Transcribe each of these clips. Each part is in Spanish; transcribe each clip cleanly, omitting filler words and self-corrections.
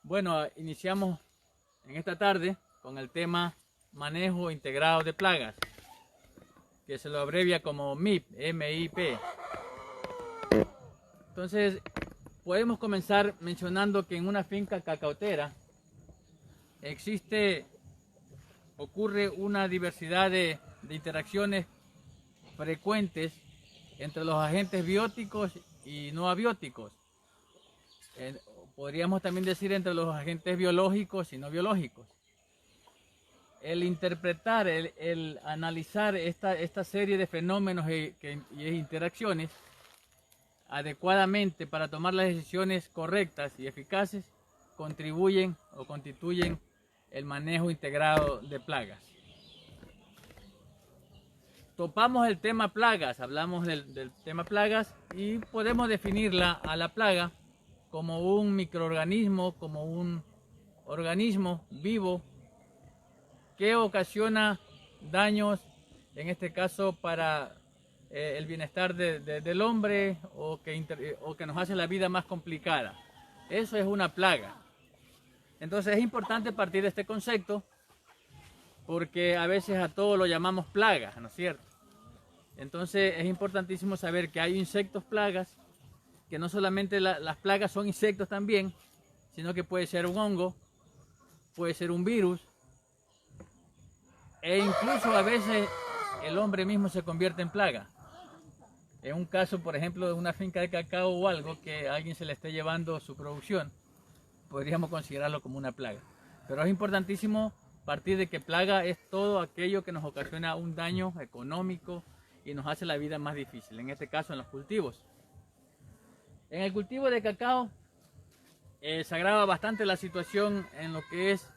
Bueno, iniciamos en esta tarde con el tema manejo integrado de plagas, que se lo abrevia como MIP, M-I-P. Entonces, podemos comenzar mencionando que en una finca cacautera ocurre una diversidad de interacciones frecuentes entre los agentes bióticos y no abióticos. Podríamos también decir entre los agentes biológicos y no biológicos. El interpretar, el analizar esta serie de fenómenos y interacciones adecuadamente para tomar las decisiones correctas y eficaces contribuyen o constituyen el manejo integrado de plagas. Topamos el tema plagas, hablamos del tema plagas y podemos definirla a la plaga como un microorganismo, como un organismo vivo que ocasiona daños, en este caso para el bienestar del hombre o que nos hace la vida más complicada. Eso es una plaga. Entonces es importante partir de este concepto porque a veces a todo lo llamamos plagas, ¿no es cierto? Entonces es importantísimo saber que hay insectos plagas, que no solamente las plagas son insectos también, sino que puede ser un hongo, puede ser un virus, e incluso a veces el hombre mismo se convierte en plaga. En un caso, por ejemplo, de una finca de cacao o algo que a alguien se le esté llevando su producción, podríamos considerarlo como una plaga. Pero es importantísimo partir de que plaga es todo aquello que nos ocasiona un daño económico y nos hace la vida más difícil, en este caso en los cultivos. En el cultivo de cacao se agrava bastante la situación en lo que es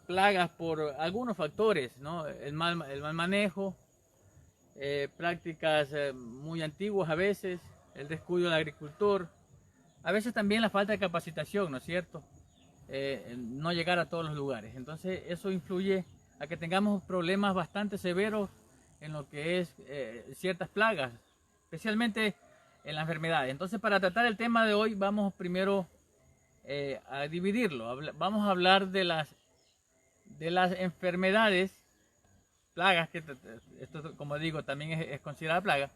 plagas por algunos factores, ¿no? El mal manejo, prácticas muy antiguas a veces, el descuido del agricultor, a veces también la falta de capacitación, ¿no es cierto? No llegar a todos los lugares. Entonces eso influye a que tengamos problemas bastante severos en lo que es ciertas plagas, especialmente en las enfermedades. Entonces, para tratar el tema de hoy vamos primero a dividirlo. Vamos a hablar de las enfermedades, plagas, que esto, como digo, también es considerada plaga,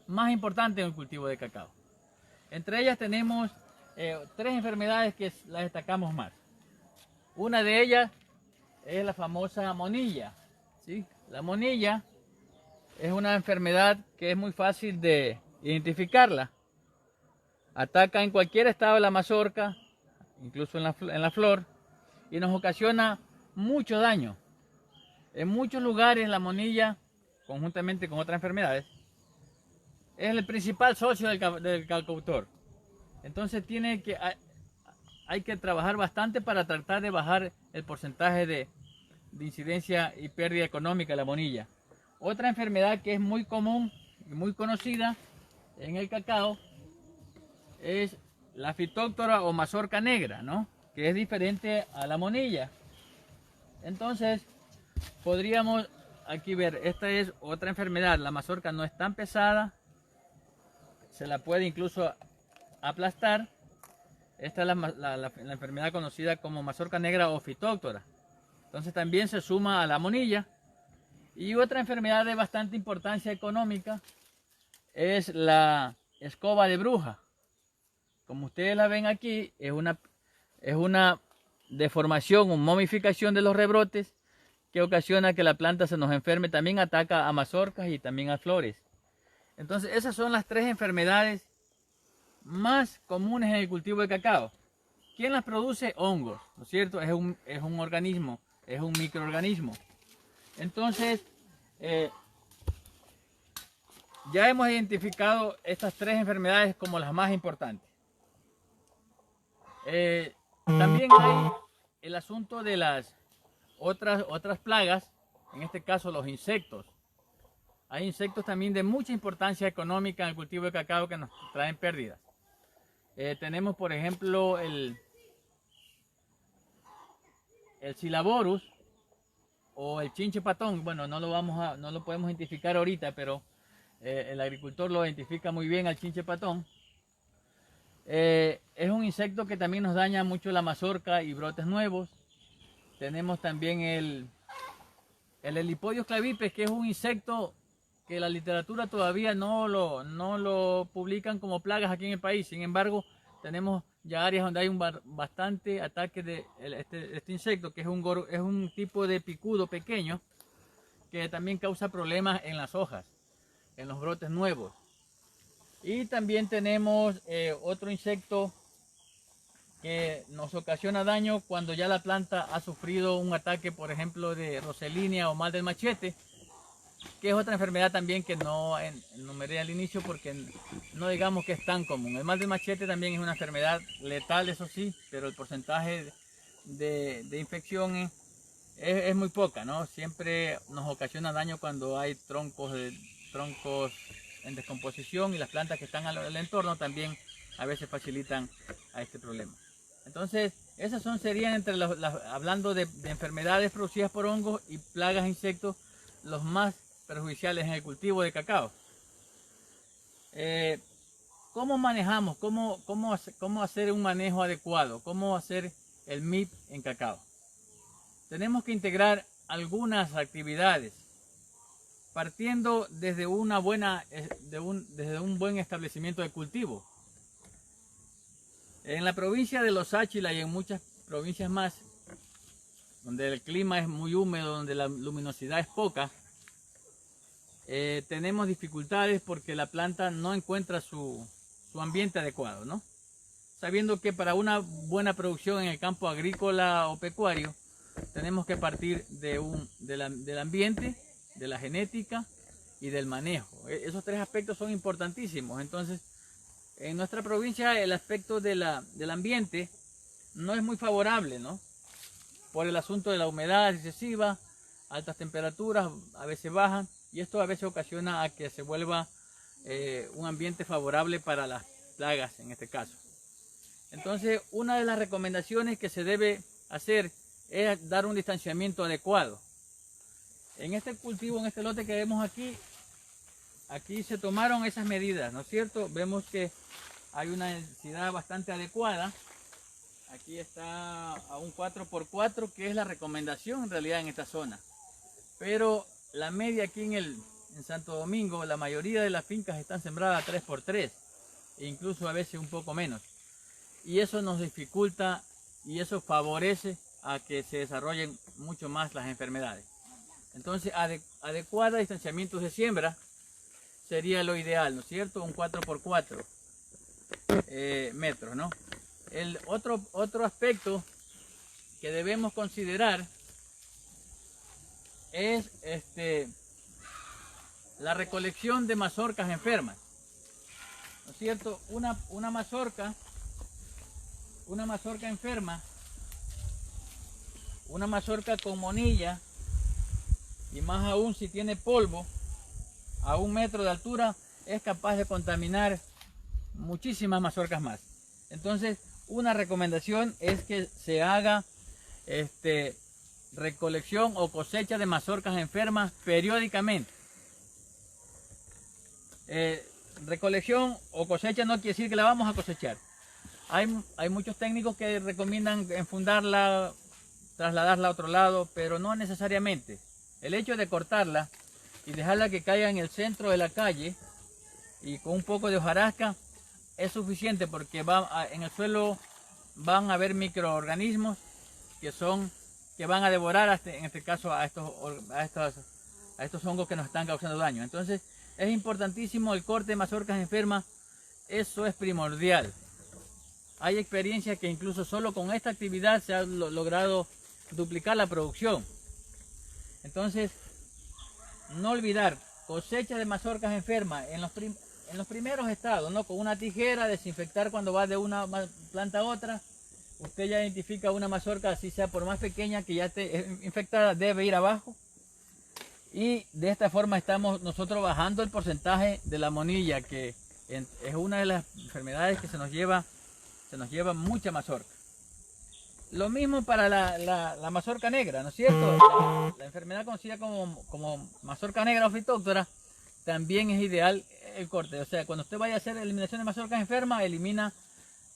más importante en el cultivo de cacao. Entre ellas tenemos tres enfermedades que las destacamos más. Una de ellas es la famosa monilla, ¿sí? La monilla es una enfermedad que es muy fácil de identificarla. Ataca en cualquier estado de la mazorca, incluso en la flor, y nos ocasiona mucho daño. En muchos lugares la monilla, conjuntamente con otras enfermedades, es el principal socio del cacautor. Entonces hay que trabajar bastante para tratar de bajar el porcentaje de incidencia y pérdida económica de la monilla. Otra enfermedad que es muy común y muy conocida en el cacao es la fitóctora o mazorca negra, ¿no? Que es diferente a la monilla. Entonces podríamos aquí ver, esta es otra enfermedad. La mazorca no es tan pesada, se la puede incluso aplastar. Esta es la enfermedad conocida como mazorca negra o fitóctora. Entonces también se suma a la monilla. Y otra enfermedad de bastante importancia económica es la escoba de bruja. Como ustedes la ven aquí, es una deformación o momificación de los rebrotes que ocasiona que la planta se nos enferme. También ataca a mazorcas y también a flores. Entonces esas son las tres enfermedades más comunes en el cultivo de cacao. ¿Quién las produce? Hongos, ¿no es cierto? Es un organismo, es un microorganismo. Entonces, ya hemos identificado estas tres enfermedades como las más importantes. También hay el asunto de las otras plagas, en este caso los insectos. Hay insectos también de mucha importancia económica en el cultivo de cacao que nos traen pérdidas. Tenemos, por ejemplo, el Silaborus o el chinche patón. Bueno, no lo podemos identificar ahorita, pero el agricultor lo identifica muy bien al chinche patón. Es un insecto que también nos daña mucho la mazorca y brotes nuevos. Tenemos también el Helipodio clavipes, que es un insecto que la literatura todavía no lo publican como plagas aquí en el país. Sin embargo, tenemos ya áreas donde hay bastante ataque de este insecto, que es un tipo de picudo pequeño que también causa problemas en las hojas, en los brotes nuevos. Y también tenemos otro insecto que nos ocasiona daño cuando ya la planta ha sufrido un ataque, por ejemplo, de Roselinea o mal del machete, que es otra enfermedad también que no enumeré al inicio porque no digamos que es tan común. El mal del machete también es una enfermedad letal, eso sí, pero el porcentaje de infección es muy poca, ¿no? Siempre nos ocasiona daño cuando hay troncos en descomposición, y las plantas que están al entorno también a veces facilitan a este problema. Entonces, esas serían hablando de enfermedades producidas por hongos y plagas e insectos, los más perjudiciales en el cultivo de cacao. ¿Cómo manejamos? ¿Cómo hacer un manejo adecuado? ¿Cómo hacer el MIP en cacao? Tenemos que integrar algunas actividades, partiendo desde desde un buen establecimiento de cultivo. En la provincia de Los Áchila y en muchas provincias más, donde el clima es muy húmedo, donde la luminosidad es poca, tenemos dificultades porque la planta no encuentra su ambiente adecuado, ¿no? Sabiendo que para una buena producción en el campo agrícola o pecuario, tenemos que partir del ambiente, de la genética y del manejo. Esos tres aspectos son importantísimos. Entonces, en nuestra provincia el aspecto del ambiente no es muy favorable, ¿no? Por el asunto de la humedad excesiva, altas temperaturas, a veces bajan, y esto a veces ocasiona a que se vuelva un ambiente favorable para las plagas en este caso. Entonces, una de las recomendaciones que se debe hacer es dar un distanciamiento adecuado. En este cultivo, en este lote que vemos aquí se tomaron esas medidas, ¿no es cierto? Vemos que hay una densidad bastante adecuada. Aquí está a un 4x4, que es la recomendación en realidad en esta zona. Pero la media aquí en Santo Domingo, la mayoría de las fincas están sembradas a 3x3, e incluso a veces un poco menos. Y eso nos dificulta y eso favorece a que se desarrollen mucho más las enfermedades. Entonces, adecuada distanciamientos de siembra sería lo ideal, ¿no es cierto? Un 4x4 metros, ¿no? El otro aspecto que debemos considerar es la recolección de mazorcas enfermas, ¿no es cierto? Una mazorca enferma, una mazorca con monilla, y más aún si tiene polvo, a 1 metro de altura es capaz de contaminar muchísimas mazorcas más. Entonces, una recomendación es que se haga recolección o cosecha de mazorcas enfermas periódicamente. Recolección o cosecha no quiere decir que la vamos a cosechar. Hay muchos técnicos que recomiendan enfundarla, trasladarla a otro lado, pero no necesariamente. El hecho de cortarla y dejarla que caiga en el centro de la calle y con un poco de hojarasca es suficiente, porque en el suelo van a haber microorganismos que van a devorar en este caso a estos hongos que nos están causando daño. Entonces es importantísimo el corte de mazorcas enfermas, eso es primordial. Hay experiencias que incluso solo con esta actividad se ha logrado duplicar la producción. Entonces, no olvidar, cosecha de mazorcas enfermas en los primeros estados, ¿no? Con una tijera, desinfectar cuando va de una planta a otra. Usted ya identifica una mazorca, así sea por más pequeña que ya esté infectada, debe ir abajo. Y de esta forma estamos nosotros bajando el porcentaje de la monilla, que es una de las enfermedades que se nos lleva mucha mazorca. Lo mismo para la mazorca negra, ¿no es cierto? La enfermedad conocida como mazorca negra o fitóctora, también es ideal el corte. O sea, cuando usted vaya a hacer eliminación de mazorcas enfermas, elimina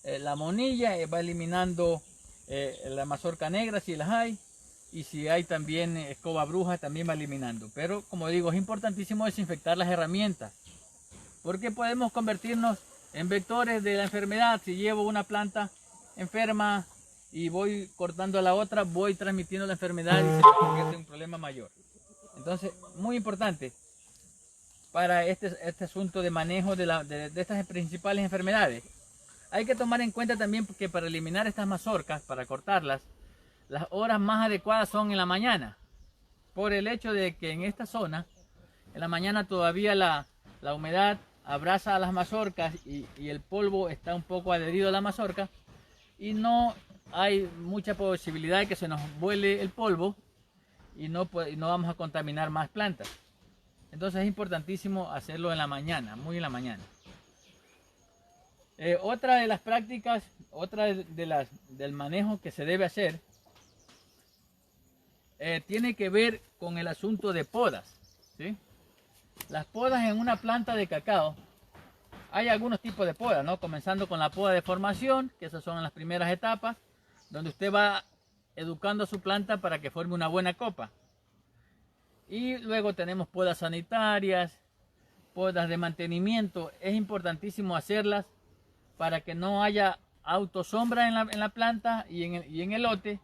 la monilla, va eliminando la mazorca negra si las hay, y si hay también escoba bruja también va eliminando. Pero como digo, es importantísimo desinfectar las herramientas, porque podemos convertirnos en vectores de la enfermedad. Si llevo una planta enferma y voy cortando a la otra, voy transmitiendo la enfermedad y se convierte en un problema mayor. Entonces, muy importante para este asunto de manejo de estas principales enfermedades. Hay que tomar en cuenta también que para eliminar estas mazorcas, para cortarlas, las horas más adecuadas son en la mañana, por el hecho de que en esta zona, en la mañana todavía la humedad abraza a las mazorcas y el polvo está un poco adherido a la mazorca, y no hay mucha posibilidad de que se nos vuele el polvo y no vamos a contaminar más plantas. Entonces es importantísimo hacerlo en la mañana, muy en la mañana. Otra de las prácticas, del manejo que se debe hacer, tiene que ver con el asunto de podas, ¿sí? Las podas en una planta de cacao, hay algunos tipos de podas, ¿no? Comenzando con la poda de formación, que esas son las primeras etapas, donde usted va educando a su planta para que forme una buena copa. Y luego tenemos podas sanitarias, podas de mantenimiento. Es importantísimo hacerlas para que no haya autosombra en la planta y en el lote,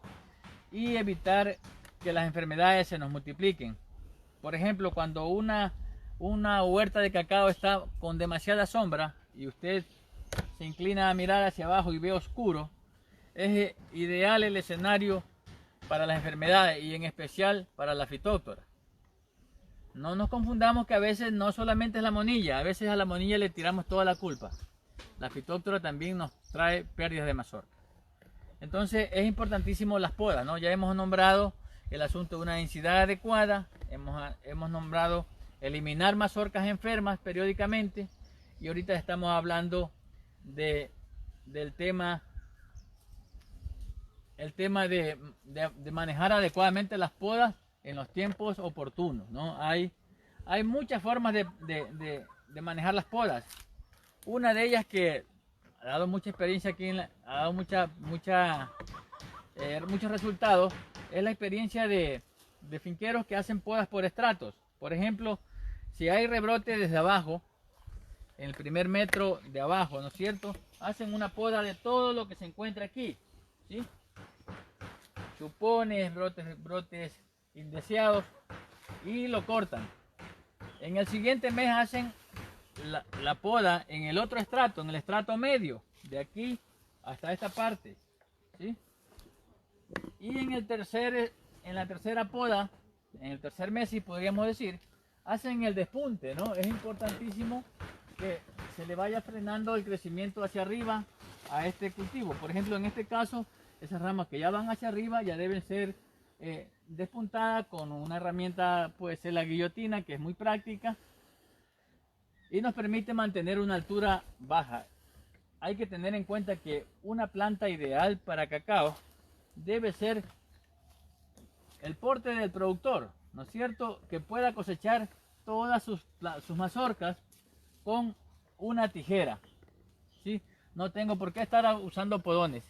y evitar que las enfermedades se nos multipliquen. Por ejemplo, cuando una huerta de cacao está con demasiada sombra y usted se inclina a mirar hacia abajo y ve oscuro, es ideal el escenario para las enfermedades, y en especial para la fitóctora. No nos confundamos, que a veces no solamente es la monilla, a veces a la monilla le tiramos toda la culpa. La fitóctora también nos trae pérdidas de mazorca. Entonces es importantísimo las podas, ¿no? Ya hemos nombrado el asunto de una densidad adecuada, hemos nombrado eliminar mazorcas enfermas periódicamente, y ahorita estamos hablando del tema de manejar adecuadamente las podas en los tiempos oportunos, ¿no? Hay muchas formas de manejar las podas. Una de ellas, que ha dado mucha experiencia aquí, ha dado muchos resultados, es la experiencia de finqueros que hacen podas por estratos. Por ejemplo, si hay rebrote desde abajo, en el primer metro de abajo, ¿no es cierto?, hacen una poda de todo lo que se encuentra aquí, ¿sí? Chupones, brotes indeseados, y lo cortan. En el siguiente mes hacen la poda en el otro estrato, en el estrato medio, de aquí hasta esta parte, ¿sí? Y en la tercera poda, en el tercer mes, si podríamos decir, hacen el despunte, ¿no? Es importantísimo que se le vaya frenando el crecimiento hacia arriba a este cultivo. Por ejemplo, en este caso, esas ramas que ya van hacia arriba ya deben ser despuntadas con una herramienta, puede ser la guillotina, que es muy práctica y nos permite mantener una altura baja. Hay que tener en cuenta que una planta ideal para cacao debe ser el porte del productor, ¿no es cierto?, que pueda cosechar todas sus mazorcas con una tijera, ¿sí? No tengo por qué estar usando podones,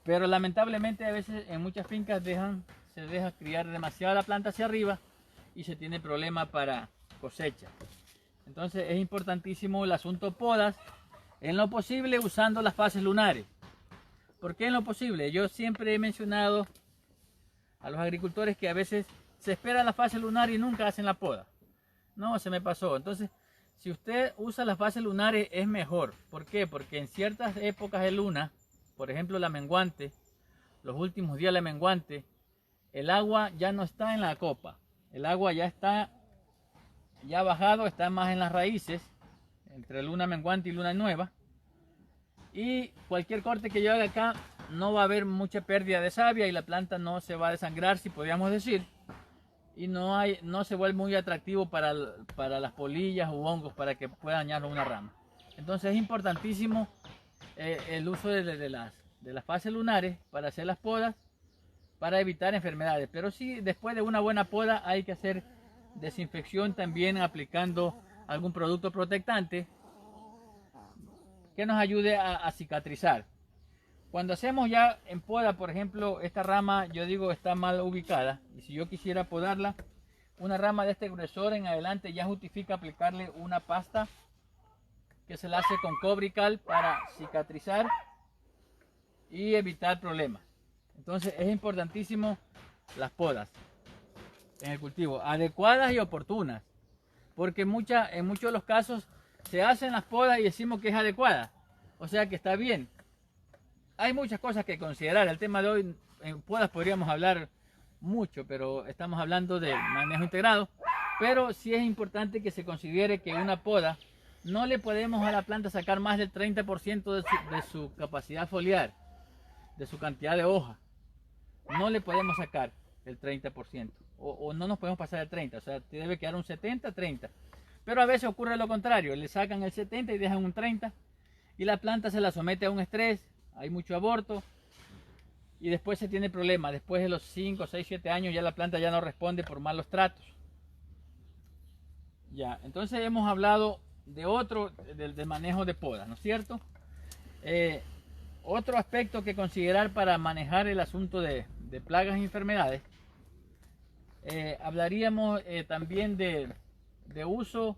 pero lamentablemente a veces en muchas fincas se deja criar demasiado la planta hacia arriba y se tiene problema para cosecha. Entonces es importantísimo el asunto podas, en lo posible usando las fases lunares. ¿Por qué en lo posible? Yo siempre he mencionado a los agricultores que a veces se espera la fase lunar y nunca hacen la poda. No, se me pasó. Entonces, si usted usa las fases lunares es mejor. ¿Por qué? Porque en ciertas épocas de luna, por ejemplo la menguante, los últimos días de la menguante, el agua ya no está en la copa. El agua ya está bajado, está más en las raíces, entre luna menguante y luna nueva. Y cualquier corte que yo haga acá, no va a haber mucha pérdida de savia y la planta no se va a desangrar, si podríamos decir. Y no se vuelve muy atractivo para las polillas u hongos, para que pueda dañar una rama. Entonces es importantísimo el uso de las fases lunares para hacer las podas, para evitar enfermedades. Pero sí, después de una buena poda hay que hacer desinfección también aplicando algún producto protectante que nos ayude a cicatrizar. Cuando hacemos ya en poda, por ejemplo, esta rama, yo digo, está mal ubicada, y si yo quisiera podarla, una rama de este gruesor en adelante ya justifica aplicarle una pasta que se la hace con cobre y cal para cicatrizar y evitar problemas. Entonces es importantísimo las podas en el cultivo, adecuadas y oportunas, porque en muchos de los casos se hacen las podas y decimos que es adecuada, o sea que está bien. Hay muchas cosas que considerar. El tema de hoy en podas podríamos hablar mucho, pero estamos hablando de manejo integrado. Pero sí es importante que se considere que una poda no le podemos a la planta sacar más del 30% de su capacidad foliar, de su cantidad de hoja. No le podemos sacar el 30% o no nos podemos pasar el 30%, o sea, te debe quedar un 70-30%. Pero a veces ocurre lo contrario, le sacan el 70% y dejan un 30% y la planta se la somete a un estrés, hay mucho aborto y después se tiene problemas. Después de los 5, 6, 7 años ya la planta ya no responde por malos tratos. Ya, entonces hemos hablado de otro, del manejo de podas, ¿no es cierto? Otro aspecto que considerar para manejar el asunto de plagas y enfermedades, hablaríamos también de uso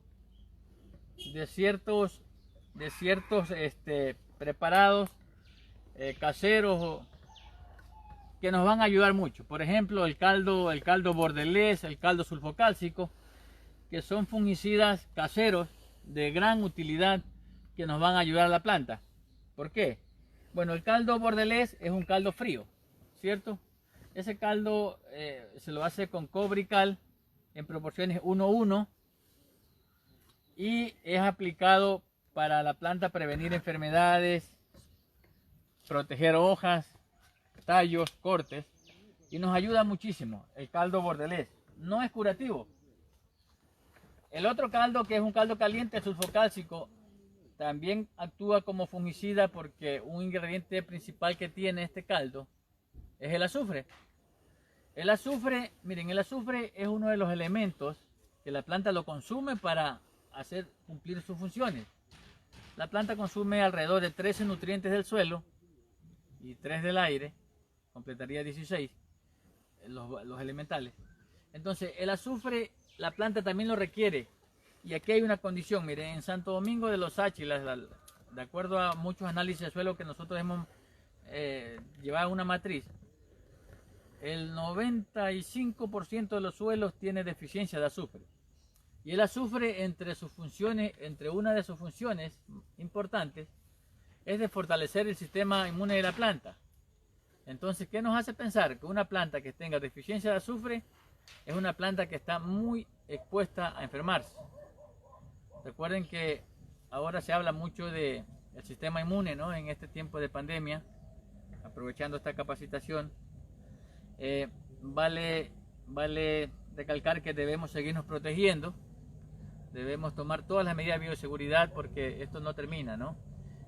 de ciertos preparados caseros que nos van a ayudar mucho. Por ejemplo, el caldo bordelés, el caldo sulfocálcico, que son fungicidas caseros de gran utilidad que nos van a ayudar a la planta. ¿Por qué? Bueno, el caldo bordelés es un caldo frío, ¿cierto? Ese caldo se lo hace con cobre y cal en proporciones 1:1 y es aplicado para la planta prevenir enfermedades, proteger hojas, tallos, cortes, y nos ayuda muchísimo el caldo bordelés. No es curativo. El otro caldo, que es un caldo caliente, el sulfocálcico, también actúa como fungicida porque un ingrediente principal que tiene este caldo es el azufre. El azufre, miren, el azufre es uno de los elementos que la planta lo consume para hacer cumplir sus funciones. La planta consume alrededor de 13 nutrientes del suelo y 3 del aire, completaría 16, los elementales. Entonces, el azufre, la planta también lo requiere. Y aquí hay una condición, miren, en Santo Domingo de los Áchilas, de acuerdo a muchos análisis de suelo que nosotros hemos llevado a una matriz, el 95% de los suelos tiene deficiencia de azufre. Y el azufre, entre una de sus funciones importantes, es de fortalecer el sistema inmune de la planta. Entonces, ¿qué nos hace pensar? Que una planta que tenga deficiencia de azufre es una planta que está muy expuesta a enfermarse. Recuerden que ahora se habla mucho del sistema inmune, ¿no? En este tiempo de pandemia, aprovechando esta capacitación, vale recalcar que debemos seguirnos protegiendo, debemos tomar todas las medidas de bioseguridad porque esto no termina, ¿no?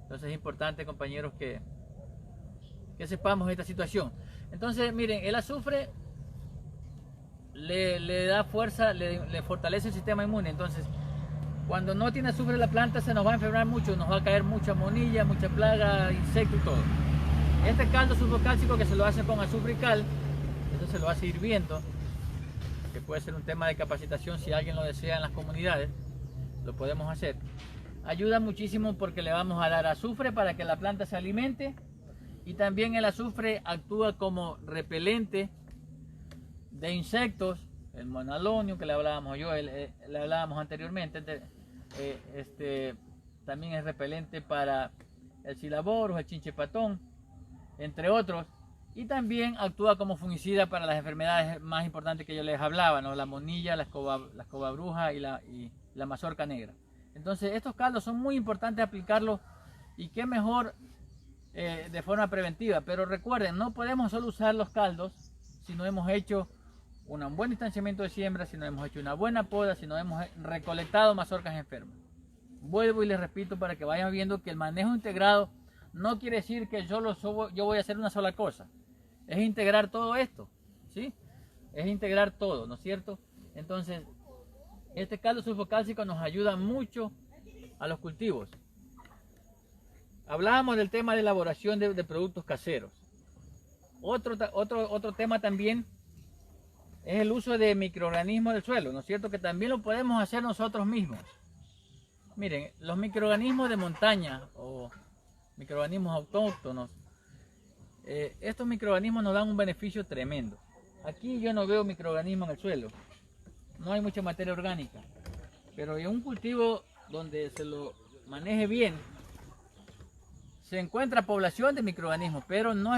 Entonces es importante, compañeros, que sepamos esta situación. Entonces, miren, el azufre le da fuerza, le fortalece el sistema inmune. Entonces, cuando no tiene azufre la planta se nos va a enfermar mucho, nos va a caer mucha monilla, mucha plaga, insectos y todo. Este caldo sulfocálcico que se lo hace con azufre y cal, eso se lo hace hirviendo, que puede ser un tema de capacitación si alguien lo desea en las comunidades, lo podemos hacer. Ayuda muchísimo porque le vamos a dar azufre para que la planta se alimente y también el azufre actúa como repelente de insectos, el monalonio que le hablábamos anteriormente, también es repelente para el silaborus, el chinchepatón, entre otros, y también actúa como fungicida para las enfermedades más importantes que yo les hablaba, ¿no? La monilla, la escoba bruja y la mazorca negra. Entonces estos caldos son muy importantes aplicarlos y qué mejor de forma preventiva. Pero recuerden, no podemos solo usar los caldos si no hemos hecho un buen distanciamiento de siembra, si no hemos hecho una buena poda, si no hemos recolectado mazorcas enfermas. Vuelvo y les repito para que vayan viendo que el manejo integrado no quiere decir que yo voy a hacer una sola cosa. Es integrar todo esto, ¿sí? Es integrar todo, ¿no es cierto? Entonces, este caldo sulfocálcico nos ayuda mucho a los cultivos. Hablábamos del tema de elaboración de productos caseros. Otro tema también es el uso de microorganismos del suelo, ¿no es cierto? Que también lo podemos hacer nosotros mismos. Miren, los microorganismos de montaña o microorganismos autóctonos, estos microorganismos nos dan un beneficio tremendo. Aquí yo no veo microorganismos en el suelo, no hay mucha materia orgánica, pero en un cultivo donde se lo maneje bien, se encuentra población de microorganismos, pero no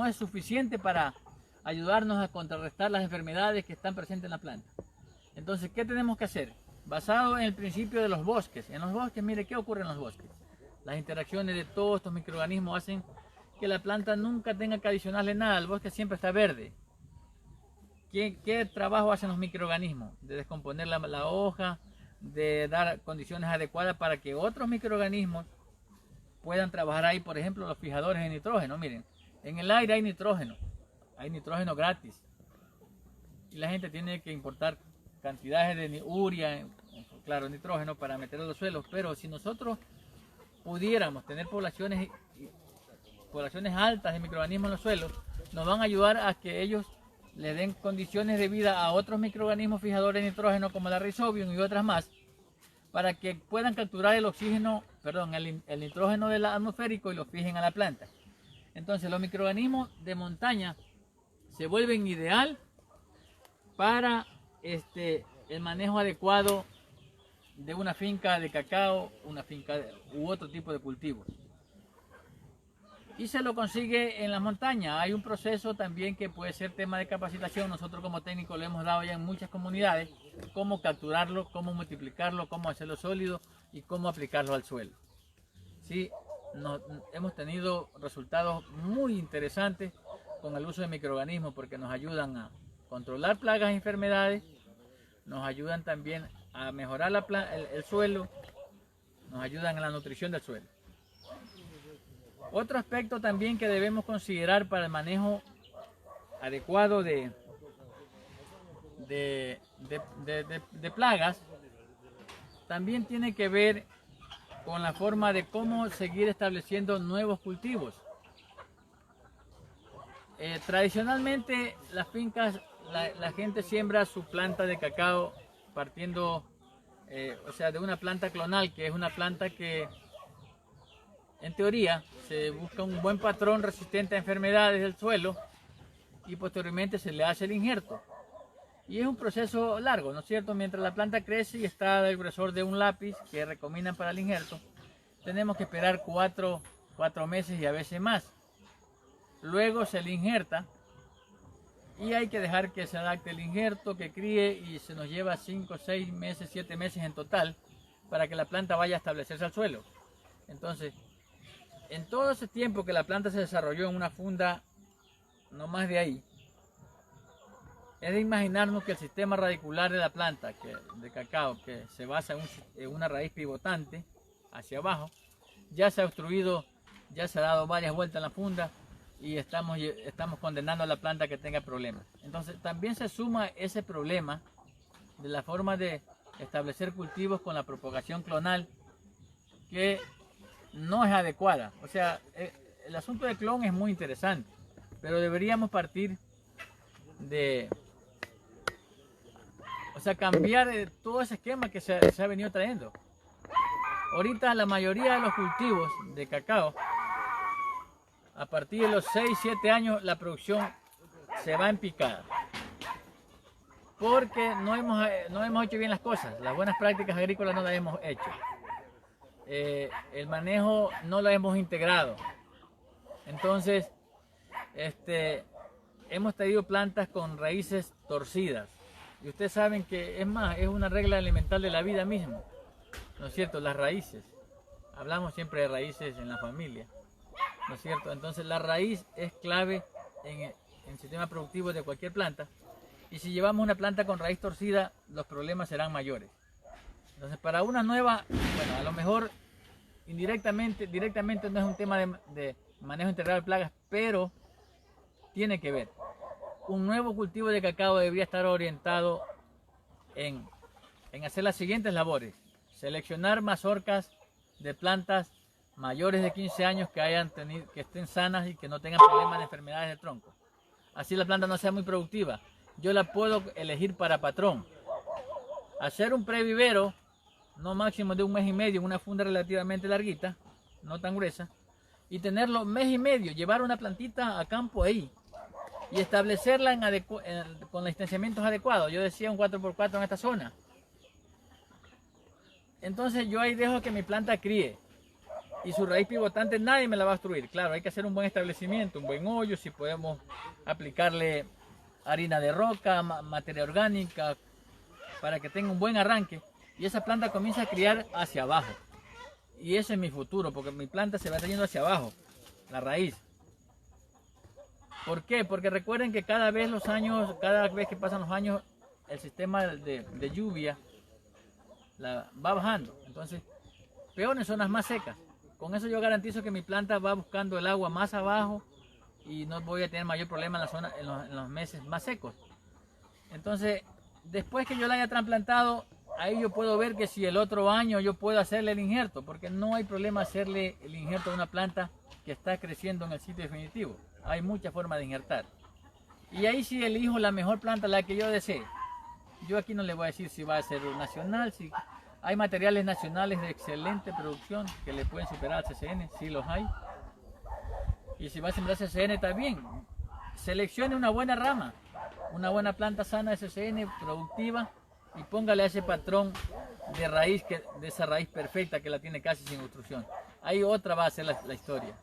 es suficiente para ayudarnos a contrarrestar las enfermedades que están presentes en la planta. Entonces, ¿qué tenemos que hacer? Basado en el principio de los bosques. En los bosques, mire, ¿qué ocurre en los bosques? Las interacciones de todos estos microorganismos hacen que la planta nunca tenga que adicionarle nada. El bosque siempre está verde. ¿Qué trabajo hacen los microorganismos? De descomponer la hoja, de dar condiciones adecuadas para que otros microorganismos puedan trabajar ahí. Por ejemplo, los fijadores de nitrógeno. Miren, en el aire hay nitrógeno gratis. Y la gente tiene que importar cantidades de urea, claro, nitrógeno para meter en los suelos. Pero si nosotros pudiéramos tener poblaciones altas de microorganismos en los suelos, nos van a ayudar a que ellos le den condiciones de vida a otros microorganismos fijadores de nitrógeno como la Rhizobium y otras más, para que puedan capturar el nitrógeno del atmosférico y lo fijen a la planta. Entonces los microorganismos de montaña se vuelven ideal para el manejo adecuado de una finca de cacao, u otro tipo de cultivos. Y se lo consigue en las montañas. Hay un proceso también que puede ser tema de capacitación. Nosotros como técnicos lo hemos dado ya en muchas comunidades, cómo capturarlo, cómo multiplicarlo, cómo hacerlo sólido y cómo aplicarlo al suelo. Sí, hemos tenido resultados muy interesantes con el uso de microorganismos porque nos ayudan a controlar plagas e enfermedades, nos ayudan también a mejorar el suelo, nos ayudan en la nutrición del suelo. Otro aspecto también que debemos considerar para el manejo adecuado de plagas también tiene que ver con la forma de cómo seguir estableciendo nuevos cultivos. Tradicionalmente las fincas, la gente siembra su planta de cacao partiendo de una planta clonal, que es una planta que en teoría se busca un buen patrón resistente a enfermedades del suelo y posteriormente se le hace el injerto. Y es un proceso largo, ¿no es cierto? Mientras la planta crece y está del grosor de un lápiz que recomiendan para el injerto, tenemos que esperar 4 meses y a veces más. Luego se le injerta y hay que dejar que se adapte el injerto, que críe, y se nos lleva 5, 6 meses, 7 meses en total para que la planta vaya a establecerse al suelo. Entonces, en todo ese tiempo que la planta se desarrolló en una funda, no más de ahí, es de imaginarnos que el sistema radicular de la planta de cacao, que se basa en una raíz pivotante hacia abajo, ya se ha obstruido, ya se ha dado varias vueltas en la funda y estamos condenando a la planta a que tenga problemas. Entonces también se suma ese problema de la forma de establecer cultivos con la propagación clonal, que no es adecuada. O sea, el asunto de clon es muy interesante, pero deberíamos partir de, cambiar todo ese esquema que se ha venido trayendo. Ahorita la mayoría de los cultivos de cacao, a partir de los 6, 7 años, la producción se va en picada. Porque no hemos hecho bien las cosas. Las buenas prácticas agrícolas no las hemos hecho. El manejo no lo hemos integrado. Entonces, hemos traído plantas con raíces torcidas. Y ustedes saben que es una regla elemental de la vida misma, ¿no es cierto? Las raíces. Hablamos siempre de raíces en la familia, ¿no es cierto? Entonces la raíz es clave en el sistema productivo de cualquier planta. Y si llevamos una planta con raíz torcida, los problemas serán mayores. Entonces, para una nueva, bueno, a lo mejor directamente no es un tema de manejo integral de plagas, pero tiene que ver. Un nuevo cultivo de cacao debería estar orientado en hacer las siguientes labores: seleccionar mazorcas de plantas mayores de 15 años que estén sanas y que no tengan problemas de enfermedades de tronco. Así la planta no sea muy productiva. Yo la puedo elegir para patrón. Hacer un previvero, no máximo de 1 mes y medio, en una funda relativamente larguita, no tan gruesa, y tenerlo 1 mes y medio, llevar una plantita a campo ahí y establecerla con los distanciamientos adecuados. Yo decía un 4x4 en esta zona. Entonces yo ahí dejo que mi planta críe y su raíz pivotante nadie me la va a obstruir. Claro, hay que hacer un buen establecimiento, un buen hoyo, si podemos aplicarle harina de roca, materia orgánica, para que tenga un buen arranque y esa planta comienza a criar hacia abajo. Y ese es mi futuro, porque mi planta se va yendo hacia abajo, la raíz. ¿Por qué? Porque recuerden que cada vez que pasan los años, el sistema de lluvia va bajando. Entonces, peor en zonas más secas. Con eso yo garantizo que mi planta va buscando el agua más abajo y no voy a tener mayor problema en los meses más secos. Entonces, después que yo la haya trasplantado, ahí yo puedo ver que si el otro año yo puedo hacerle el injerto, porque no hay problema hacerle el injerto a una planta que está creciendo en el sitio definitivo. Hay muchas formas de injertar. Y ahí sí elijo la mejor planta, la que yo desee. Yo aquí no le voy a decir si va a ser nacional, si hay materiales nacionales de excelente producción que le pueden superar al CCN, sí los hay. Y si va a sembrar CCN está bien. Seleccione una buena rama, una buena planta sana de CCN, productiva, y póngale a ese patrón de raíz, de esa raíz perfecta que la tiene casi sin obstrucción. Ahí otra va a ser la historia.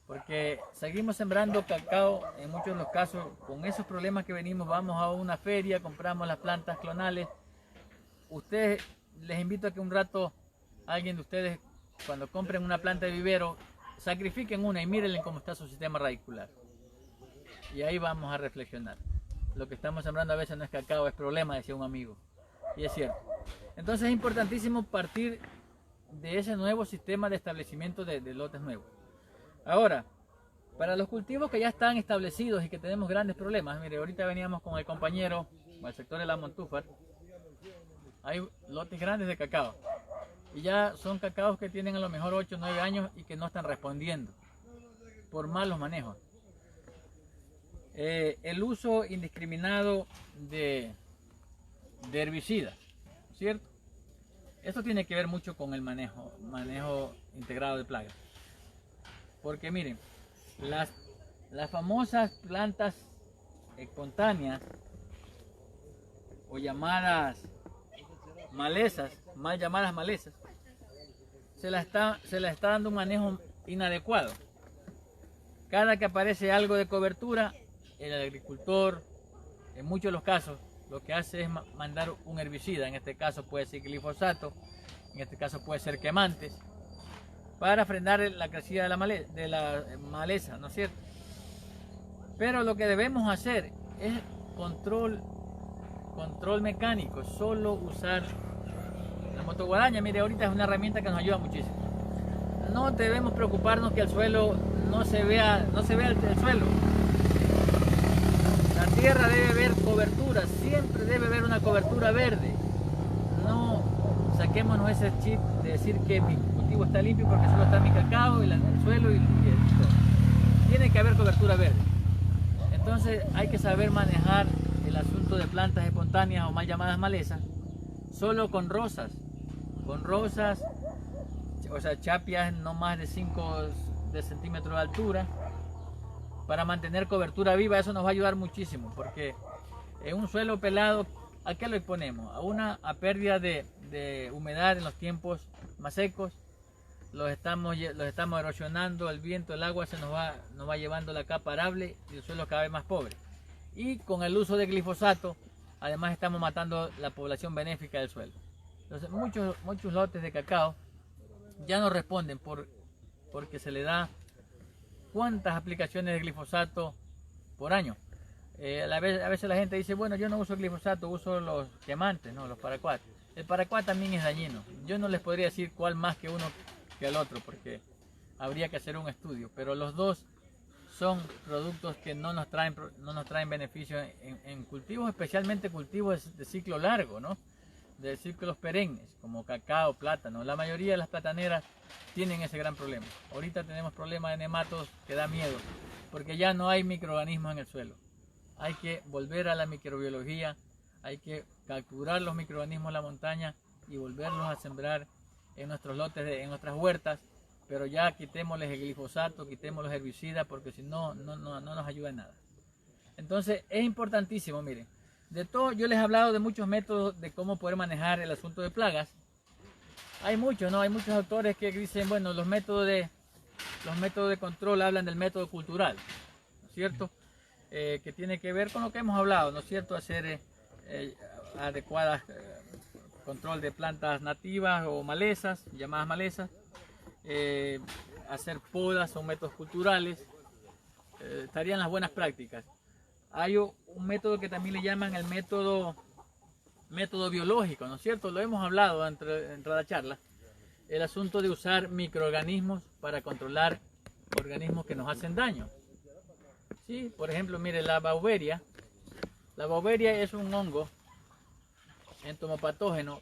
Porque seguimos sembrando cacao, en muchos de los casos, con esos problemas que venimos, vamos a una feria, compramos las plantas clonales. Ustedes, les invito a que un rato, alguien de ustedes, cuando compren una planta de vivero, sacrifiquen una y mírenle cómo está su sistema radicular. Y ahí vamos a reflexionar. Lo que estamos sembrando a veces no es cacao, es problema, decía un amigo. Y es cierto. Entonces es importantísimo partir de ese nuevo sistema de establecimiento de lotes nuevos. Ahora, para los cultivos que ya están establecidos y que tenemos grandes problemas, mire, ahorita veníamos con el compañero al sector de la Montúfar, hay lotes grandes de cacao y ya son cacaos que tienen a lo mejor 8 o 9 años y que no están respondiendo por malos manejos. El uso indiscriminado de herbicidas, ¿cierto? Esto tiene que ver mucho con el manejo integrado de plagas. Porque miren, las famosas plantas espontáneas o llamadas malezas, mal llamadas malezas, se le está dando un manejo inadecuado. Cada que aparece algo de cobertura, el agricultor, en muchos de los casos, lo que hace es mandar un herbicida. En este caso puede ser glifosato, en este caso puede ser quemantes, para frenar la crecida de la maleza, ¿no es cierto? Pero lo que debemos hacer es control mecánico, solo usar la motoguadaña. Mire, ahorita es una herramienta que nos ayuda muchísimo. No debemos preocuparnos que el suelo no se vea el suelo. La tierra debe ver cobertura, siempre debe haber una cobertura verde. No saquémonos ese chip de decir que mi cultivo está limpio porque solo está mi cacao y el suelo y todo. Tiene que haber cobertura verde. Entonces hay que saber manejar el asunto de plantas espontáneas o mal llamadas malezas solo con rosas, o sea, chapias no más de 5 centímetros de altura, para mantener cobertura viva. Eso nos va a ayudar muchísimo, porque en un suelo pelado, ¿a qué lo exponemos? A pérdida de humedad en los tiempos más secos. Los estamos erosionando, el viento, el agua nos va llevando la capa arable y el suelo cada vez más pobre. Y con el uso de glifosato, además estamos matando la población benéfica del suelo. Entonces muchos lotes de cacao ya no responden porque se le da cuántas aplicaciones de glifosato por año. A veces la gente dice, bueno, yo no uso glifosato, uso los quemantes, no, los paraquat. El paraquat también es dañino. Yo no les podría decir cuál más que uno que el otro, porque habría que hacer un estudio, pero los dos son productos que no nos traen beneficios en cultivos, especialmente cultivos de ciclo largo, ¿no? de ciclos perennes, como cacao, plátano. La mayoría de las plataneras tienen ese gran problema. Ahorita tenemos problemas de nematos que da miedo, porque ya no hay microorganismos en el suelo. Hay que volver a la microbiología, hay que capturar los microorganismos en la montaña y volverlos a sembrar en nuestros lotes, en nuestras huertas, pero ya quitémosles el glifosato, quitemos los herbicidas, porque si no, no nos ayuda en nada. Entonces es importantísimo, miren, de todo, yo les he hablado de muchos métodos de cómo poder manejar el asunto de plagas. Hay muchos, ¿no? Hay muchos autores que dicen, bueno, los métodos de control hablan del método cultural, ¿no es cierto? Que tiene que ver con lo que hemos hablado, ¿no es cierto? Hacer adecuadas control de plantas nativas o malezas, llamadas malezas, hacer podas son métodos culturales, estarían las buenas prácticas. Hay un método que también le llaman el método biológico, ¿no es cierto? Lo hemos hablado entre la charla, el asunto de usar microorganismos para controlar organismos que nos hacen daño. Sí, por ejemplo, mire la Beauveria. La Beauveria es un hongo entomopatógeno.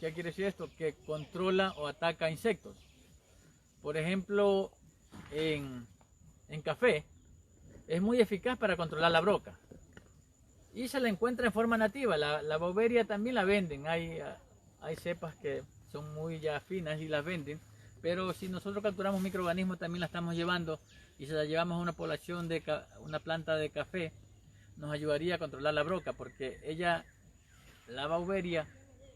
¿Qué quiere decir esto? Que controla o ataca insectos. Por ejemplo, en café es muy eficaz para controlar la broca. Y se la encuentra en forma nativa. La Beauveria también la venden. Hay cepas que son muy ya finas y las venden. Pero si nosotros capturamos microorganismos también la estamos llevando y se la llevamos a una población de una planta de café, nos ayudaría a controlar la broca, porque la Beauveria,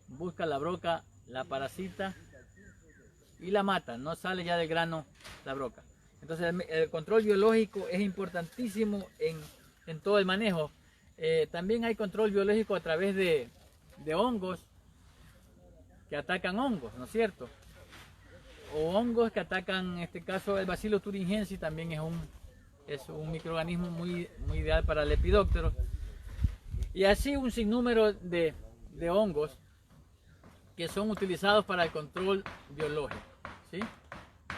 busca la broca, la parasita y la mata, no sale ya del grano la broca. Entonces el control biológico es importantísimo en todo el manejo. También hay control biológico a través de hongos que atacan hongos, ¿no es cierto? O hongos que atacan, en este caso el Bacillus thuringiensis también es un microorganismo muy ideal para el lepidóptero. Y así un sinnúmero de hongos que son utilizados para el control biológico, ¿sí?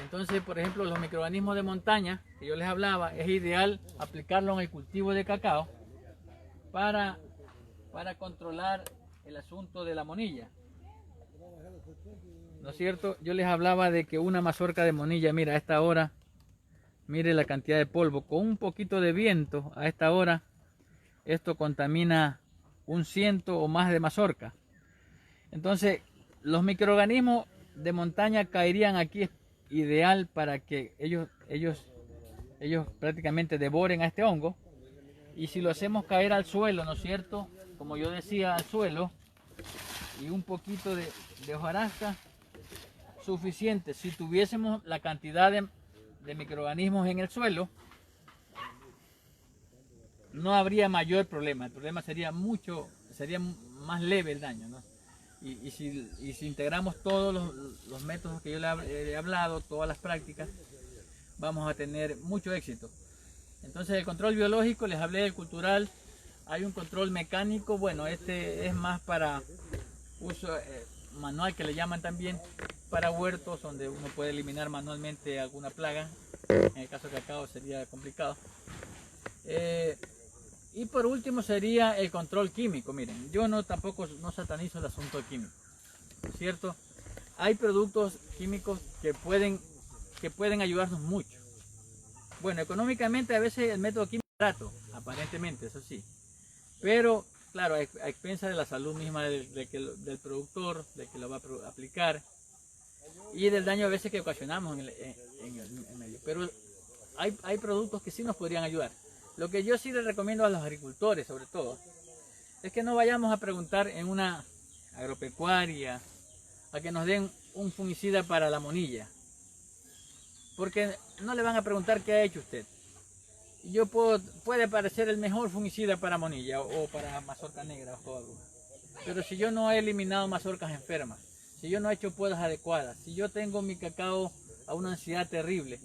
Entonces, por ejemplo, los microorganismos de montaña, que yo les hablaba, es ideal aplicarlo en el cultivo de cacao para controlar el asunto de la monilla, ¿no es cierto? Yo les hablaba de que una mazorca de monilla, mira, a esta hora, mire la cantidad de polvo, con un poquito de viento a esta hora, esto contamina 100 o más de mazorca. Entonces, los microorganismos de montaña caerían aquí, ideal para que ellos prácticamente devoren a este hongo. Y si lo hacemos caer al suelo, ¿no es cierto? Como yo decía, al suelo, y un poquito de hojarasca, suficiente. Si tuviésemos la cantidad de microorganismos en el suelo, no habría mayor problema. El problema sería más leve el daño, ¿no? Y si integramos todos los métodos que yo le he hablado, todas las prácticas, vamos a tener mucho éxito. Entonces el control biológico, les hablé del cultural, hay un control mecánico, bueno, este es más para uso manual, que le llaman también, para huertos, donde uno puede eliminar manualmente alguna plaga. En el caso de cacao sería complicado. Y por último sería el control químico. Miren, yo tampoco no satanizo el asunto químico, ¿cierto? Hay productos químicos que pueden ayudarnos mucho. Bueno, económicamente a veces el método químico es barato, aparentemente, eso sí. Pero, claro, a expensas de la salud misma del productor, del que lo va a aplicar, y del daño a veces que ocasionamos en el medio. Pero hay productos que sí nos podrían ayudar. Lo que yo sí les recomiendo a los agricultores, sobre todo, es que no vayamos a preguntar en una agropecuaria a que nos den un fungicida para la monilla, porque no le van a preguntar qué ha hecho usted. Puede parecer el mejor fungicida para monilla o para mazorca negra o algo, pero si yo no he eliminado mazorcas enfermas, si yo no he hecho podas adecuadas, si yo tengo mi cacao a una ansiedad terrible,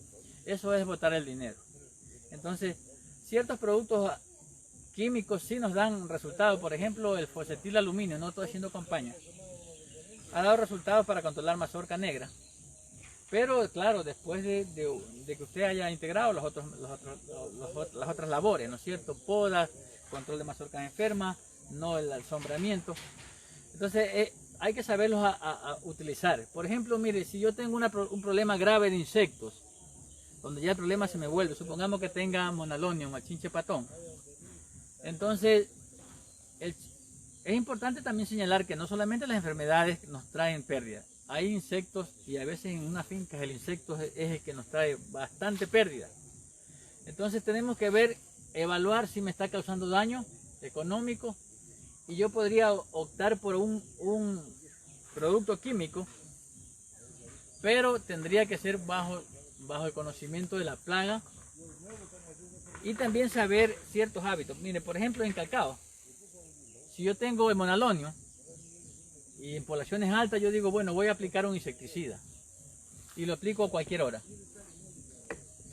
eso es botar el dinero. Entonces, ciertos productos químicos sí nos dan resultados. Por ejemplo, el fosfetil aluminio, no estoy haciendo campaña, ha dado resultados para controlar mazorca negra. Pero claro, después de que usted haya integrado las otras labores, ¿no es cierto? Podas, control de mazorcas enfermas, no el asombramiento. Entonces hay que saberlos a utilizar. Por ejemplo, mire, si yo tengo un problema grave de insectos, donde ya el problema se me vuelve, supongamos que tenga Monalonium, el chinche patón. Entonces, es importante también señalar que no solamente las enfermedades nos traen pérdida. Hay insectos y a veces en una finca el insecto es el que nos trae bastante pérdida. Entonces tenemos que ver, evaluar si me está causando daño económico y yo podría optar por un producto químico, pero tendría que ser bajo el conocimiento de la plaga y también saber ciertos hábitos. Mire, por ejemplo, en cacao, si yo tengo el Monalonium y en poblaciones altas, yo digo, bueno, voy a aplicar un insecticida y lo aplico a cualquier hora.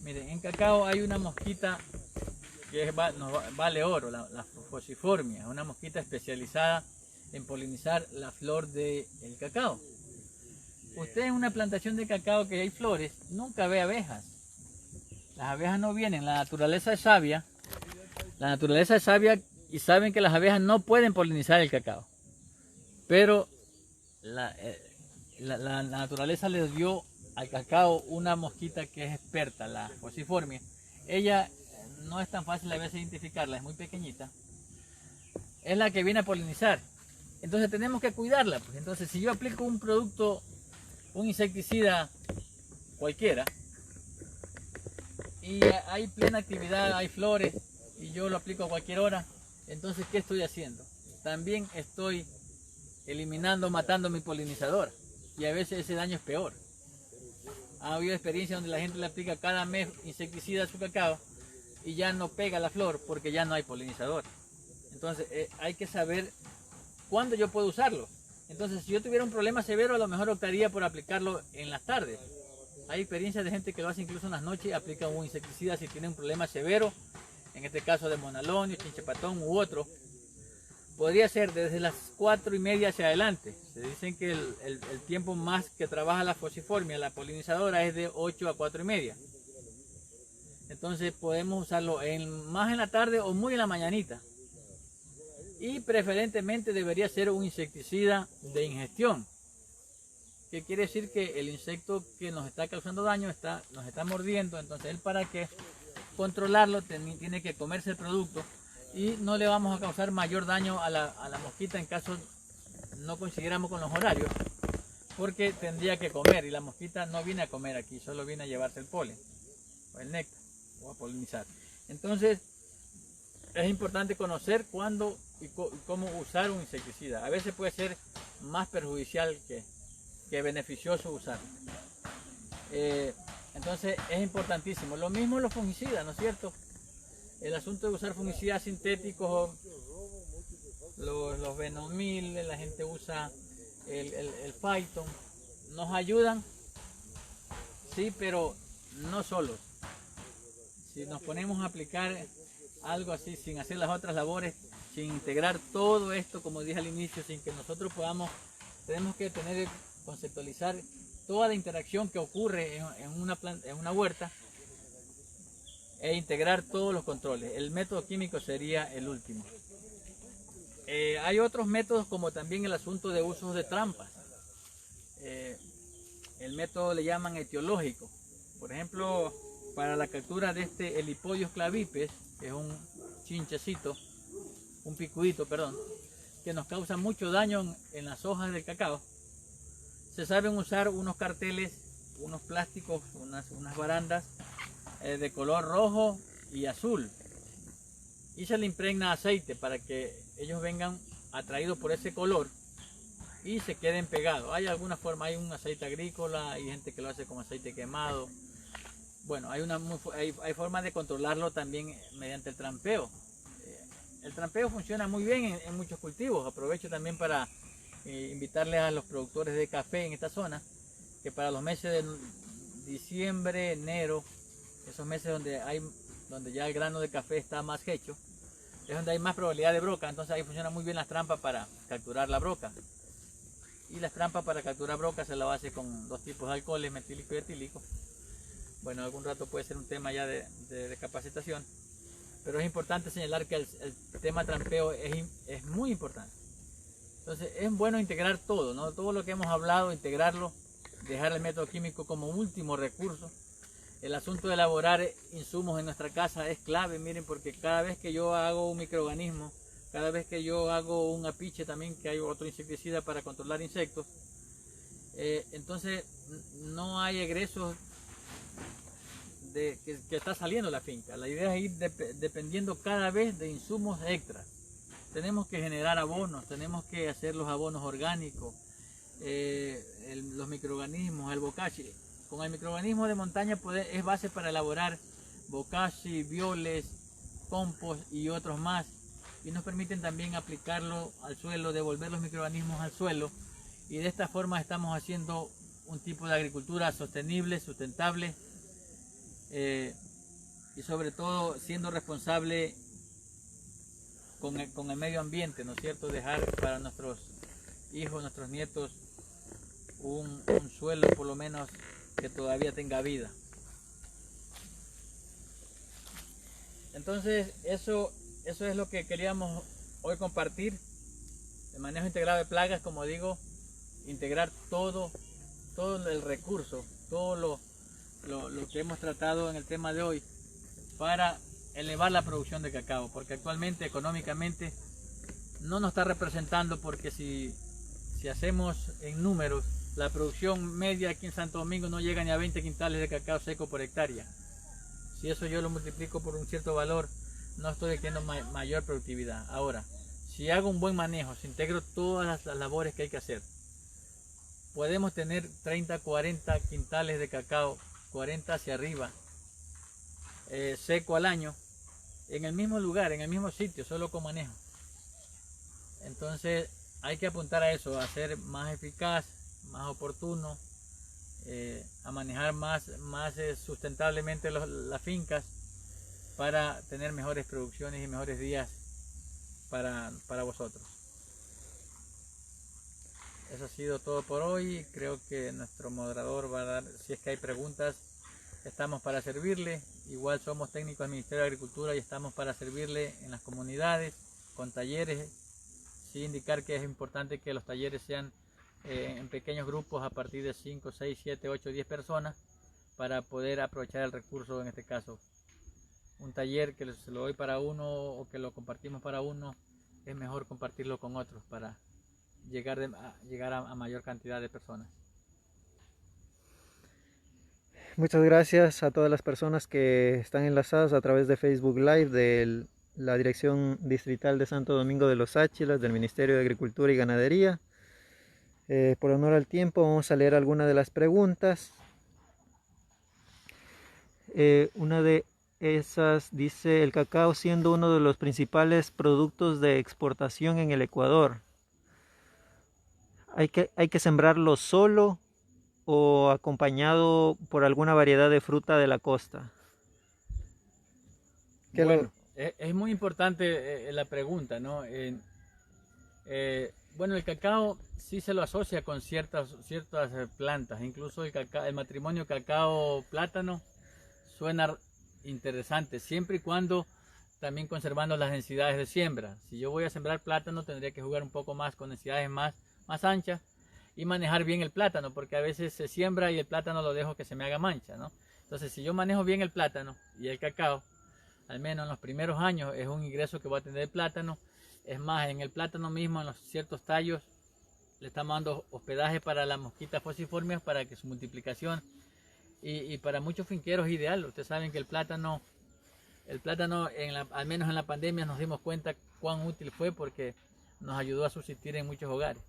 Miren, en cacao hay una mosquita que vale oro, la Fuciformia, una mosquita especializada en polinizar la flor del cacao. Usted en una plantación de cacao que hay flores, nunca ve abejas. Las abejas no vienen, la naturaleza es sabia. La naturaleza es sabia y saben que las abejas no pueden polinizar el cacao. Pero la naturaleza les dio al cacao una mosquita que es experta, la Fuciformia. Ella no es tan fácil a veces identificarla, es muy pequeñita. Es la que viene a polinizar. Entonces tenemos que cuidarla. Pues. Entonces si yo aplico un producto, un insecticida cualquiera, y hay plena actividad, hay flores, y yo lo aplico a cualquier hora, entonces ¿qué estoy haciendo? También estoy eliminando, matando mi polinizador, y a veces ese daño es peor. Ha habido experiencias donde la gente le aplica cada mes insecticida a su cacao y ya no pega la flor porque ya no hay polinizador. Entonces hay que saber cuándo yo puedo usarlo. Entonces si yo tuviera un problema severo, a lo mejor optaría por aplicarlo en las tardes. Hay experiencias de gente que lo hace incluso en las noches, aplica un insecticida si tiene un problema severo, en este caso de Monalonium, chinche patón u otro. Podría ser desde las 4:30 hacia adelante. Se dicen que el tiempo más que trabaja la Fuciformia, la polinizadora, es de 8 a 4:30. Entonces podemos usarlo más en la tarde o muy en la mañanita. Y preferentemente debería ser un insecticida de ingestión. Que quiere decir que el insecto que nos está causando daño nos está mordiendo. Entonces él, para que controlarlo, tiene que comerse el producto. Y no le vamos a causar mayor daño a la mosquita en caso no coincidiéramos con los horarios, porque tendría que comer y la mosquita no viene a comer aquí, solo viene a llevarse el polen o el néctar o a polinizar. Entonces es importante conocer cuándo y cómo usar un insecticida. A veces puede ser más perjudicial que beneficioso usar. Entonces es importantísimo. Lo mismo los fungicidas, ¿no es cierto? El asunto de usar fungicidas sintéticos, los Venomil, la gente usa el Phyton, nos ayudan, sí, pero no solos. Si nos ponemos a aplicar algo así sin hacer las otras labores, sin integrar todo esto, como dije al inicio, sin que nosotros tenemos que conceptualizar toda la interacción que ocurre en una huerta, e integrar todos los controles. El método químico sería el último. Hay otros métodos, como también el asunto de usos de trampas. El método le llaman etiológico. Por ejemplo, para la captura de este Helipodios clavipes, que es un chinchecito, un picudito, perdón, que nos causa mucho daño en las hojas del cacao, se saben usar unos carteles, unos plásticos, unas barandas de color rojo y azul, y se le impregna aceite para que ellos vengan atraídos por ese color y se queden pegados. Hay alguna forma, hay un aceite agrícola, hay gente que lo hace con aceite quemado. Bueno, hay formas de controlarlo también mediante el trampeo. El trampeo funciona muy bien en muchos cultivos. Aprovecho también para invitarles a los productores de café en esta zona que para los meses de diciembre, enero, esos meses donde ya el grano de café está más hecho, es donde hay más probabilidad de broca. Entonces ahí funcionan muy bien las trampas para capturar la broca. Y las trampas para capturar broca se las hace con dos tipos de alcoholes, metílico y etílico. Bueno, algún rato puede ser un tema ya de capacitación, pero es importante señalar que el tema trampeo es muy importante. Entonces es bueno integrar todo, ¿no? Todo lo que hemos hablado, integrarlo, dejar el método químico como último recurso. El asunto de elaborar insumos en nuestra casa es clave, miren, porque cada vez que yo hago un microorganismo, cada vez que yo hago un apiche también, que hay otro insecticida para controlar insectos, entonces no hay egresos que está saliendo la finca. La idea es ir dependiendo cada vez de insumos extras. Tenemos que generar abonos, tenemos que hacer los abonos orgánicos, los microorganismos, el bokashi. Con el microorganismo de montaña es base para elaborar bokashi, violes, compost y otros más. Y nos permiten también aplicarlo al suelo, devolver los microorganismos al suelo. Y de esta forma estamos haciendo un tipo de agricultura sostenible, sustentable y sobre todo siendo responsable con el medio ambiente, ¿no es cierto? Dejar para nuestros hijos, nuestros nietos, un suelo por lo menos que todavía tenga vida. Entonces eso es lo que queríamos hoy compartir. El manejo integrado de plagas, como digo, integrar todo el recurso, todo lo que hemos tratado en el tema de hoy para elevar la producción de cacao, porque actualmente económicamente no nos está representando, porque si hacemos en números, la producción media aquí en Santo Domingo no llega ni a 20 quintales de cacao seco por hectárea. Si eso yo lo multiplico por un cierto valor, no estoy teniendo mayor productividad. Ahora, si hago un buen manejo, si integro todas las labores que hay que hacer, podemos tener 30, 40 quintales de cacao, 40 hacia arriba, seco al año, en el mismo lugar, en el mismo sitio, solo con manejo. Entonces hay que apuntar a eso, a ser más eficaz, más oportuno, a manejar más sustentablemente las fincas para tener mejores producciones y mejores días para vosotros. Eso ha sido todo por hoy. Creo que nuestro moderador va a dar, si es que hay preguntas, estamos para servirle. Igual somos técnicos del Ministerio de Agricultura y estamos para servirle en las comunidades, con talleres. Sí indicar que es importante que los talleres sean en pequeños grupos a partir de 5, 6, 7, 8, 10 personas para poder aprovechar el recurso. En este caso, un taller que se lo doy para uno o que lo compartimos para uno, es mejor compartirlo con otros para llegar a mayor cantidad de personas. Muchas gracias a todas las personas que están enlazadas a través de Facebook Live de la Dirección Distrital de Santo Domingo de los Áchilas del Ministerio de Agricultura y Ganadería. Por honor al tiempo, vamos a leer algunas de las preguntas. Una de esas dice: el cacao siendo uno de los principales productos de exportación en el Ecuador, ¿hay que sembrarlo solo o acompañado por alguna variedad de fruta de la costa? Bueno, es muy importante la pregunta, ¿no? Bueno, el cacao sí se lo asocia con ciertas plantas, incluso el matrimonio cacao-plátano suena interesante, siempre y cuando también conservando las densidades de siembra. Si yo voy a sembrar plátano, tendría que jugar un poco más con densidades más anchas y manejar bien el plátano, porque a veces se siembra y el plátano lo dejo que se me haga mancha, ¿no? Entonces, si yo manejo bien el plátano y el cacao, al menos en los primeros años es un ingreso que va a tener el plátano. Es más, en el plátano mismo, en los ciertos tallos, le estamos dando hospedaje para las mosquitas fociformes para que su multiplicación, y para muchos finqueros es ideal. Ustedes saben que el plátano al menos en la pandemia nos dimos cuenta cuán útil fue, porque nos ayudó a subsistir en muchos hogares.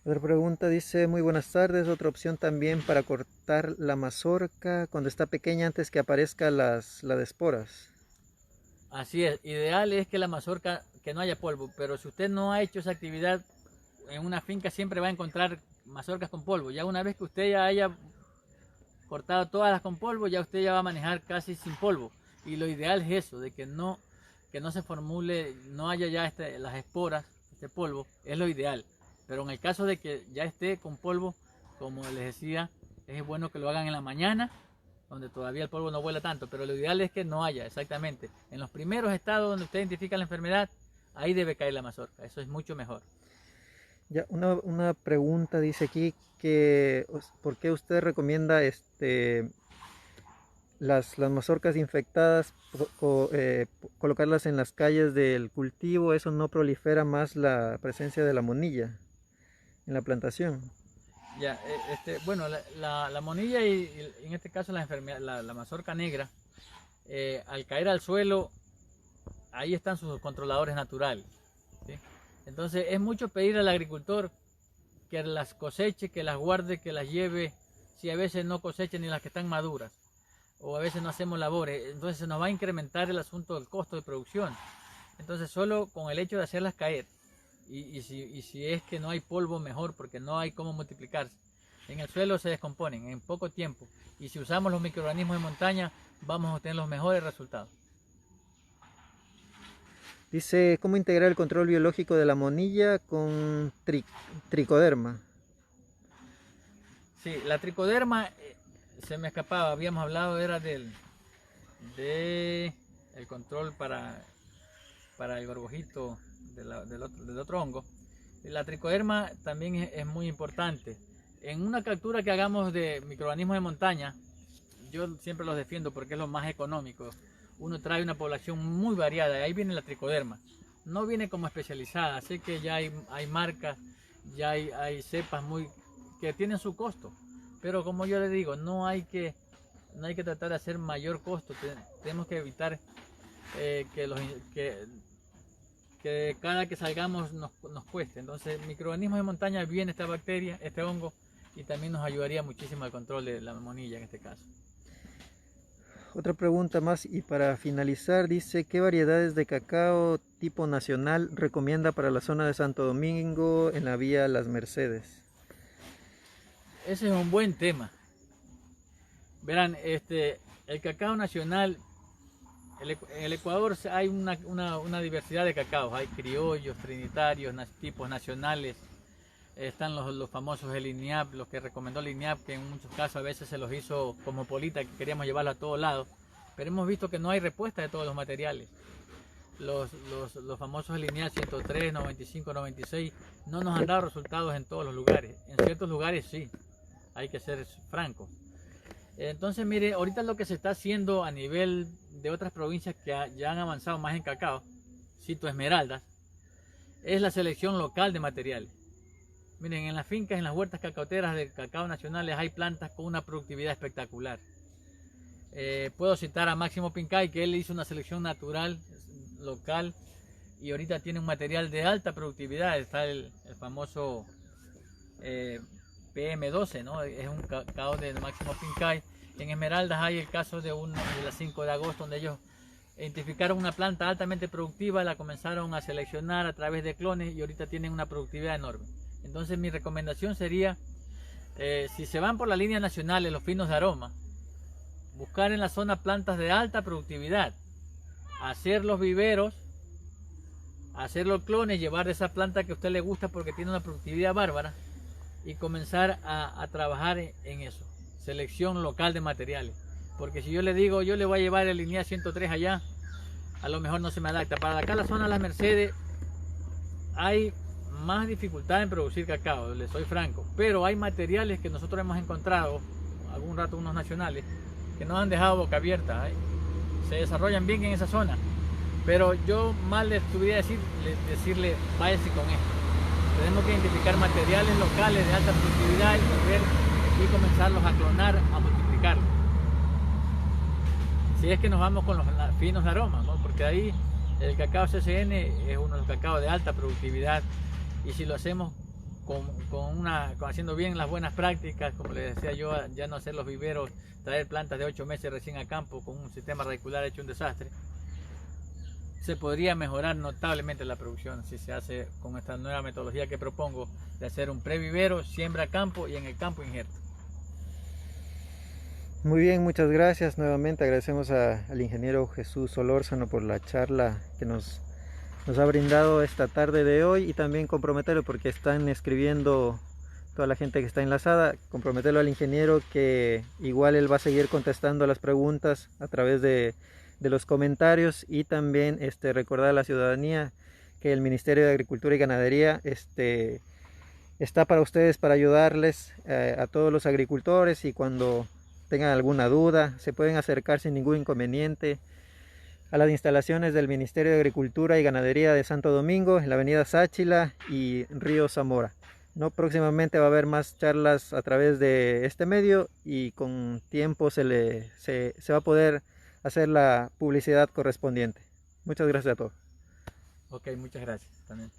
Otra pregunta dice: muy buenas tardes, otra opción también para cortar la mazorca cuando está pequeña antes que aparezcan las esporas. Así es, ideal es que la mazorca, que no haya polvo, pero si usted no ha hecho esa actividad en una finca, siempre va a encontrar mazorcas con polvo. Ya una vez que usted ya haya cortado todas las con polvo, ya usted ya va a manejar casi sin polvo. Y lo ideal es eso, de que no se formule, no haya ya las esporas, este polvo, es lo ideal. Pero en el caso de que ya esté con polvo, como les decía, es bueno que lo hagan en la mañana, donde todavía el polvo no vuela tanto, pero lo ideal es que no haya, exactamente. En los primeros estados donde usted identifica la enfermedad, ahí debe caer la mazorca, eso es mucho mejor. Ya, una pregunta dice aquí que ¿por qué usted recomienda las mazorcas infectadas colocarlas en las calles del cultivo? Eso no prolifera más la presencia de la monilla en la plantación. Ya, bueno, la monilla y en este caso la enfermedad, la mazorca negra, al caer al suelo, ahí están sus controladores naturales, ¿sí? Entonces es mucho pedir al agricultor que las coseche, que las guarde, que las lleve, si a veces no cosecha ni las que están maduras, o a veces no hacemos labores, entonces se nos va a incrementar el asunto del costo de producción. Entonces solo con el hecho de hacerlas caer, y si es que no hay polvo, mejor, porque no hay cómo multiplicarse. En el suelo se descomponen en poco tiempo, y si usamos los microorganismos de montaña, vamos a obtener los mejores resultados. Dice, ¿cómo integrar el control biológico de la monilla con tricoderma? Sí, la tricoderma, se me escapaba, habíamos hablado, era el control para el gorgojito del otro hongo. La tricoderma también es muy importante. En una captura que hagamos de microorganismos de montaña, yo siempre los defiendo porque es lo más económico. Uno trae una población muy variada, y ahí viene la tricoderma. No viene como especializada, sé que ya hay marcas, ya hay cepas que tienen su costo. Pero como yo le digo, no hay que tratar de hacer mayor costo. Tenemos que evitar que cada que salgamos nos cueste. Entonces, microorganismos de montaña, viene esta bacteria, este hongo, y también nos ayudaría muchísimo al control de la monilla en este caso. Otra pregunta más y para finalizar, dice, ¿qué variedades de cacao tipo nacional recomienda para la zona de Santo Domingo en la vía Las Mercedes? Ese es un buen tema. Verán, el cacao nacional, en el Ecuador hay una diversidad de cacaos, hay criollos, trinitarios, tipos nacionales, están los famosos el INIAP, los que recomendó el INIAP, que en muchos casos a veces se los hizo cosmopolita, que queríamos llevarlo a todos lados, pero hemos visto que no hay respuesta de todos los materiales. Los famosos el INIAP 103, 95, 96 no nos han dado resultados en todos los lugares, en ciertos lugares sí, hay que ser francos. Entonces mire, ahorita lo que se está haciendo a nivel de otras provincias que ya han avanzado más en cacao, cito Esmeraldas, es la selección local de materiales. Miren, en las fincas, en las huertas cacauteras de cacao nacionales hay plantas con una productividad espectacular. Puedo citar a Máximo Pincay, que él hizo una selección natural, local, y ahorita tiene un material de alta productividad. Está el famoso PM12, ¿no? Es un cacao de Máximo Pincay. En Esmeraldas hay el caso de la 5 de agosto, donde ellos identificaron una planta altamente productiva, la comenzaron a seleccionar a través de clones y ahorita tienen una productividad enorme. Entonces mi recomendación sería, si se van por la línea nacional de los finos de aroma, buscar en la zona plantas de alta productividad, hacer los viveros, hacer los clones, llevar esa planta que a usted le gusta porque tiene una productividad bárbara y comenzar a trabajar en eso, selección local de materiales. Porque si yo le digo, yo le voy a llevar el línea 103 allá, a lo mejor no se me adapta. Para acá la zona de Las Mercedes hay más dificultad en producir cacao, les soy franco, pero hay materiales que nosotros hemos encontrado, algún rato unos nacionales, que nos han dejado boca abierta, se desarrollan bien en esa zona, pero yo mal les tuviera decirle, váyase con esto. Tenemos que identificar materiales locales de alta productividad y comenzarlos a clonar, a multiplicarlos. Si es que nos vamos con los finos de aroma, ¿no? Porque ahí el cacao CCN es uno de los cacaos de alta productividad. Y si lo hacemos haciendo bien las buenas prácticas, como les decía yo, ya no hacer los viveros, traer plantas de 8 meses recién a campo con un sistema radicular hecho un desastre, se podría mejorar notablemente la producción si se hace con esta nueva metodología que propongo de hacer un previvero, siembra a campo y en el campo injerto. Muy bien, muchas gracias. Nuevamente agradecemos al ingeniero Jesús Solórzano por la charla que nos ha brindado esta tarde de hoy, y también comprometerlo, porque están escribiendo toda la gente que está enlazada, comprometerlo al ingeniero que igual él va a seguir contestando las preguntas a través de los comentarios, y también recordar a la ciudadanía que el Ministerio de Agricultura y Ganadería está para ustedes, para ayudarles a todos los agricultores, y cuando tengan alguna duda se pueden acercar sin ningún inconveniente a las instalaciones del Ministerio de Agricultura y Ganadería de Santo Domingo, en la avenida Sáchila y Río Zamora. ¿No? Próximamente va a haber más charlas a través de este medio, y con tiempo se va a poder hacer la publicidad correspondiente. Muchas gracias a todos. Ok, muchas gracias también.